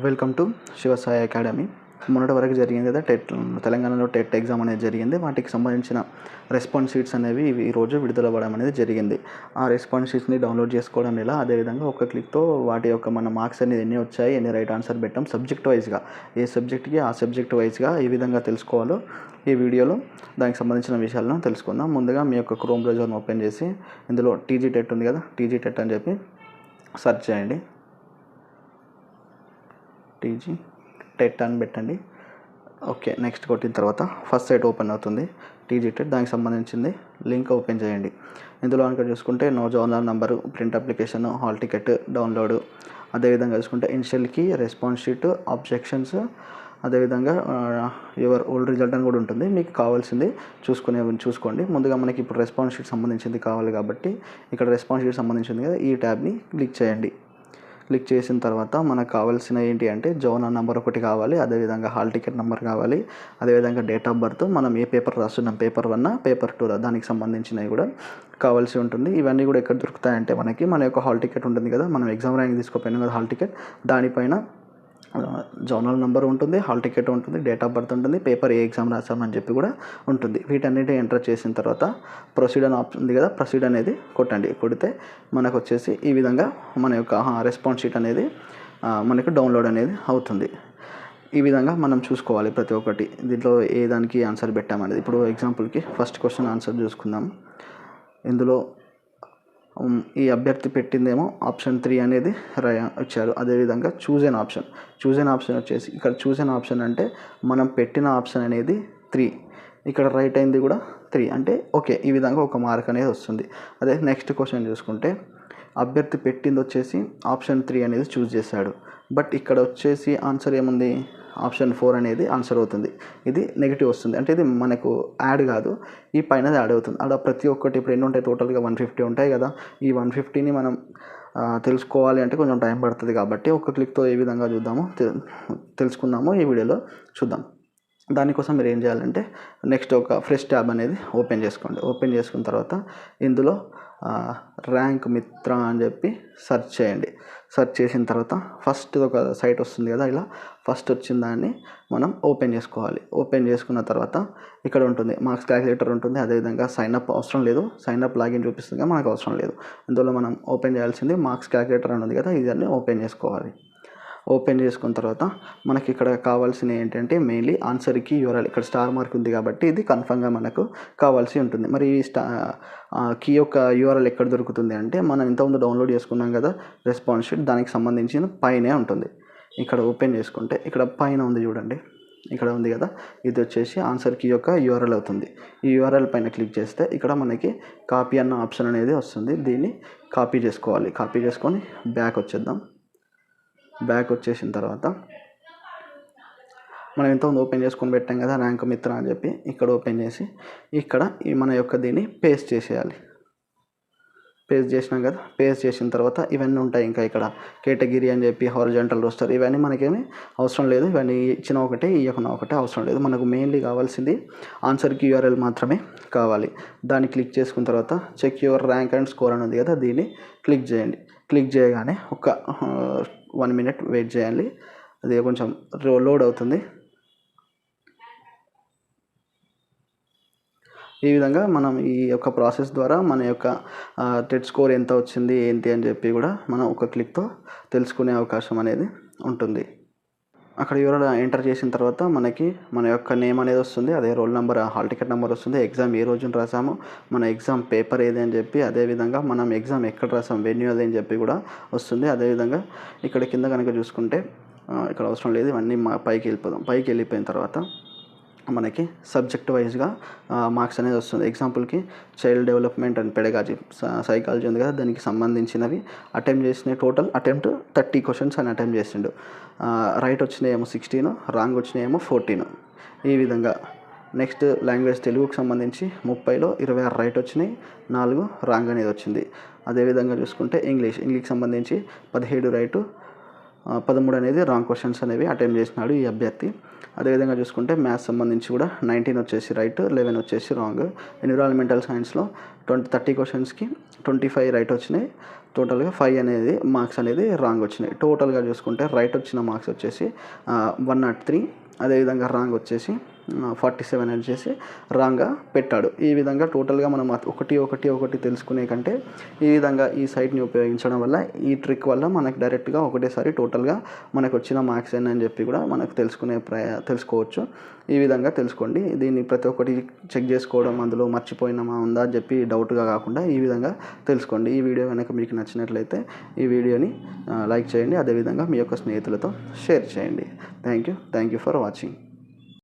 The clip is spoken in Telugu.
Welcome to Shivasai academy. మొన్నటి వరకు జరిగింది కదా తెలంగాణలో టెట్ ఎగ్జామ్ అనేది జరిగింది. వాటికి సంబంధించిన రెస్పాన్స్ షీట్స్ అనేవి ఈరోజు విడుదల అవ్వడం అనేది జరిగింది. ఆ రెస్పాన్స్ షీట్స్ని డౌన్లోడ్ చేసుకోవడం ఎలా, అదేవిధంగా ఒక క్లిక్తో వాటి యొక్క మన మార్క్స్ అనేది ఎన్ని వచ్చాయి, ఎన్ని రైట్ ఆన్సర్ పెట్టాం, సబ్జెక్ట్ వైజ్గా ఏ సబ్జెక్ట్కి ఆ సబ్జెక్ట్ వైజ్గా ఏ విధంగా తెలుసుకోవాలో ఈ వీడియోలో దానికి సంబంధించిన విషయాలను తెలుసుకుందాం. ముందుగా మీ యొక్క క్రోమ్ బ్రౌజర్ని ఓపెన్ చేసి ఇందులో టీజీ టెట్ ఉంది కదా, టీజీ టెట్ అని చెప్పి సెర్చ్ చేయండి. టీజీ టెట్ అని పెట్టండి. ఓకే, నెక్స్ట్ కొట్టిన తర్వాత ఫస్ట్ సైట్ ఓపెన్ అవుతుంది. టీజీ టెట్ దానికి సంబంధించింది లింక్ ఓపెన్ చేయండి. ఇందులో కనుక చూసుకుంటే know journal number, print application, hall ticket download, అదేవిధంగా చూసుకుంటే ఇనిషియల్కి రెస్పాన్స్ షీట్, ఆబ్జెక్షన్స్, అదేవిధంగా యువర్ ఓల్డ్ రిజల్ట్ అని కూడా ఉంటుంది. మీకు కావాల్సింది చూసుకోండి. ముందుగా మనకి ఇప్పుడు రెస్పాన్స్ షీట్ సంబంధించింది కావాలి కాబట్టి ఇక్కడ రెస్పాన్స్ షీట్ సంబంధించింది కదా, ఈ ట్యాబ్ని క్లిక్ చేయండి. క్లిక్ చేసిన తర్వాత మనకు కావాల్సిన ఏంటి అంటే జర్నల్ నెంబర్ ఒకటి కావాలి, అదేవిధంగా హాల్ టికెట్ నెంబర్ కావాలి, అదేవిధంగా డేట్ ఆఫ్ బర్త్, మనం ఏ పేపర్ రాస్తున్నాం, పేపర్ 1, పేపర్ 2 దానికి సంబంధించినవి కూడా కావాల్సి ఉంటుంది. ఇవన్నీ కూడా ఎక్కడ దొరుకుతాయంటే మన యొక్క హాల్ టికెట్ ఉంటుంది కదా, మనం ఎగ్జామ్ ర్యాంక్ తీసుకోపోయినాం కదా హాల్ టికెట్, దానిపైన జర్నల్ నెంబర్ ఉంటుంది, హాల్ టికెట్ ఉంటుంది, డేట్ ఆఫ్ బర్త్ ఉంటుంది, పేపర్ ఏ ఎగ్జామ్ రాసామని చెప్పి కూడా ఉంటుంది. వీటన్నిటి ఎంటర్ చేసిన తర్వాత ప్రొసీడ్ అని ఆప్షన్ ఉంది కదా, ప్రొసీడ్ అనేది కొట్టండి. కొడితే మనకు వచ్చేసి ఈ విధంగా మన యొక్క రెస్పాన్స్ షీట్ అనేది మనకు డౌన్లోడ్ అనేది అవుతుంది. ఈ విధంగా మనం చూసుకోవాలి ప్రతి ఒక్కటి, దీంట్లో ఏ దానికి ఆన్సర్ పెట్టామనేది. ఇప్పుడు ఎగ్జాంపుల్కి ఫస్ట్ క్వశ్చన్ ఆన్సర్ చూసుకుందాం. ఇందులో ఈ అభ్యర్థి పెట్టిందేమో ఆప్షన్ 3 అనేది ఇచ్చారు. అదేవిధంగా చూజ్ ఎన్ ఆప్షన్ వచ్చేసి ఇక్కడ చూజ్ ఎన్ ఆప్షన్ అంటే మనం పెట్టిన ఆప్షన్ అనేది 3, ఇక్కడ రైట్ అయింది కూడా 3 అంటే ఓకే, ఈ విధంగా ఒక మార్క్ అనేది వస్తుంది. అదే నెక్స్ట్ క్వశ్చన్ చూసుకుంటే అభ్యర్థి పెట్టింది వచ్చేసి ఆప్షన్ 3 అనేది చూజ్ చేశాడు, బట్ ఇక్కడ వచ్చేసి ఆన్సర్ ఏముంది, ఆప్షన్ 4 అనేది ఆన్సర్ అవుతుంది. ఇది నెగిటివ్ వస్తుంది, అంటే ఇది మనకు యాడ్ కాదు, ఈ పైనది యాడ్ అవుతుంది. అలా ప్రతి ఒక్కటి ఇప్పుడు ఎన్ని ఉంటాయి, టోటల్గా 150 ఉంటాయి కదా, ఈ 150ని మనం తెలుసుకోవాలి అంటే కొంచెం టైం పడుతుంది. కాబట్టి ఒక క్లిక్తో ఏ విధంగా తెలుసుకుందామో ఈ వీడియోలో చూద్దాం. దానికోసం మీరు ఏం చేయాలంటే నెక్స్ట్ ఒక ఫ్రెష్ ట్యాబ్ అనేది ఓపెన్ చేసుకోండి. ఓపెన్ చేసుకున్న తర్వాత ఇందులో ర్యాంక్ మిత్ర అని చెప్పి సెర్చ్ చేయండి. సెర్చ్ చేసిన తర్వాత ఫస్ట్ ఒక సైట్ వస్తుంది కదా, ఇలా ఫస్ట్ వచ్చిన దాన్ని మనం ఓపెన్ చేసుకోవాలి. ఓపెన్ చేసుకున్న తర్వాత ఇక్కడ ఉంటుంది మార్క్స్ క్యాలిక్యులేటర్ ఉంటుంది, అదేవిధంగా సైన్అప్ అవసరం లేదు, సైన్అప్ లాగిన్ చూపిస్తుంది కదా, మనకు అవసరం లేదు. ఇందులో మనం ఓపెన్ చేయాల్సింది మార్క్స్ క్యాలిక్యులేటర్ అని ఉంది కదా, ఇదన్నీ ఓపెన్ చేసుకోవాలి. ఓపెన్ చేసుకున్న తర్వాత మనకి ఇక్కడ కావాల్సిన ఏంటంటే మెయిన్లీ ఆన్సర్కి యూఆర్ఎల్, ఇక్కడ స్టార్ మార్క్ ఉంది కాబట్టి ఇది కన్ఫర్మ్గా మనకు కావాల్సి ఉంటుంది. మరి ఈ కీ యొక్క యూఆర్ఎల్ ఎక్కడ దొరుకుతుంది అంటే మనం ఇంతకుముందు డౌన్లోడ్ చేసుకున్నాం కదా రెస్పాన్స్ షీట్, దానికి సంబంధించిన పైనే ఉంటుంది. ఇక్కడ ఓపెన్ చేసుకుంటే ఇక్కడ పైన ఉంది చూడండి, ఇక్కడ ఉంది కదా, ఇది వచ్చేసి ఆన్సర్ కీ యొక్క యూఆర్ఎల్ అవుతుంది. ఈ యూఆర్ఎల్ పైన క్లిక్ చేస్తే ఇక్కడ మనకి కాపీ అన్న ఆప్షన్ అనేది వస్తుంది. దీన్ని కాపీ చేసుకోవాలి. కాపీ చేసుకొని బ్యాక్ వచ్చేద్దాం. బ్యాక్ వచ్చేసిన తర్వాత మనం ఇంతకుముందు ఓపెన్ చేసుకొని పెట్టాం కదా ర్యాంక్ మిత్ర అని చెప్పి, ఇక్కడ ఓపెన్ చేసి ఇక్కడ మన యొక్క దీన్ని పేస్ట్ చేసేయాలి. పేస్ట్ చేసినాం కదా, పేస్ట్ చేసిన తర్వాత ఇవన్నీ ఉంటాయి. ఇంకా ఇక్కడ కేటగిరీ అని చెప్పి హారిజాంటల్ రోస్టర్, ఇవన్నీ మనకేమీ అవసరం లేదు. ఇవన్నీ ఇచ్చిన ఒకటే ఇవ్వకుండా ఒకటే అవసరం లేదు. మనకు మెయిన్లీ కావాల్సింది ఆన్సర్కి యూఆర్ఎల్ మాత్రమే కావాలి. దాన్ని క్లిక్ చేసుకున్న తర్వాత check your rank and score అని ఉంది కదా, దీన్ని క్లిక్ చేయండి. క్లిక్ చేయగానే ఒక 1 minute వెయిట్ చేయాలి, అది కొంచెం లోడ్ అవుతుంది. ఈ విధంగా మనం ఈ యొక్క ప్రాసెస్ ద్వారా మన యొక్క టెట్ స్కోర్ ఎంత వచ్చింది ఏంటి అని చెప్పి కూడా మనం ఒక క్లిక్తో తెలుసుకునే అవకాశం అనేది ఉంటుంది. అక్కడ యూఆర్ఎల్ ఎంటర్ చేసిన తర్వాత మనకి మన యొక్క నేమ్ అనేది వస్తుంది, అదే roll number, hall ticket number వస్తుంది, ఎగ్జామ్ ఏ రోజున రాసాము, మన ఎగ్జామ్ పేపర్ ఏది అని చెప్పి, అదేవిధంగా మనం ఎగ్జామ్ ఎక్కడ రాసాం, వెన్యూ అదే అని చెప్పి కూడా వస్తుంది. అదేవిధంగా ఇక్కడ కింద కనుక చూసుకుంటే ఇక్కడ అవసరం లేదు, ఇవన్నీ పైకి వెళ్ళిపోదాం. పైకి వెళ్ళిపోయిన తర్వాత మనకి సబ్జెక్ట్ వైజ్గా మార్క్స్ అనేది వస్తుంది. ఎగ్జాంపుల్కి child development and pedagogy, psychology ఉంది కదా, దానికి సంబంధించినవి అటెంప్ట్ చేసిన టోటల్ 30 క్వశ్చన్స్ అని అటెంప్ట్ చేసిండు. రైట్ వచ్చినాయేమో 16, రాంగ్ వచ్చినాయేమో 14. ఈ విధంగా నెక్స్ట్ లాంగ్వేజ్ తెలుగుకి సంబంధించి 30లో 26 రైట్ వచ్చినాయి, 4 రాంగ్ అనేది వచ్చింది. అదేవిధంగా చూసుకుంటే ఇంగ్లీష్కి సంబంధించి 17 రైటు, 13 అనేది రాంగ్ క్వశ్చన్స్ అనేవి అటెంప్ట్ చేసినాడు ఈ అభ్యర్థి. అదేవిధంగా చూసుకుంటే మ్యాథ్స్ సంబంధించి కూడా 19 వచ్చేసి రైట్, 11 వచ్చేసి రాంగ్. ఎన్విరాన్మెంటల్ సైన్స్లో 30 క్వశ్చన్స్కి 25 రైట్ వచ్చినాయి. టోటల్గా 5 అనేది మార్క్స్ అనేది రాంగ్ వచ్చినాయి. టోటల్గా చూసుకుంటే రైట్ వచ్చిన మార్క్స్ వచ్చేసి 103, అదేవిధంగా రాంగ్ వచ్చేసి 47 వచ్చేసి రాంగ్గా పెట్టాడు. ఈ విధంగా టోటల్గా మనం ఒకటి తెలుసుకునే కంటే ఈ విధంగా ఈ సైట్ని ఉపయోగించడం వల్ల, ఈ ట్రిక్ వల్ల మనకు డైరెక్ట్గా ఒకటేసారి టోటల్గా మనకు వచ్చిన మార్క్స్ ఏంటని చెప్పి కూడా మనకు తెలుసుకోవచ్చు. ఈ విధంగా తెలుసుకోండి. దీన్ని ప్రతి ఒక్కటి చెక్ చేసుకోవడం, అందులో మర్చిపోయినామా ఉందా అని చెప్పి డౌట్గా కాకుండా ఈ విధంగా తెలుసుకోండి. ఈ వీడియో కనుక మీకు నచ్చినట్లయితే ఈ వీడియోని లైక్ చేయండి, అదేవిధంగా మీ యొక్క స్నేహితులతో షేర్ చేయండి. Thank you for watching.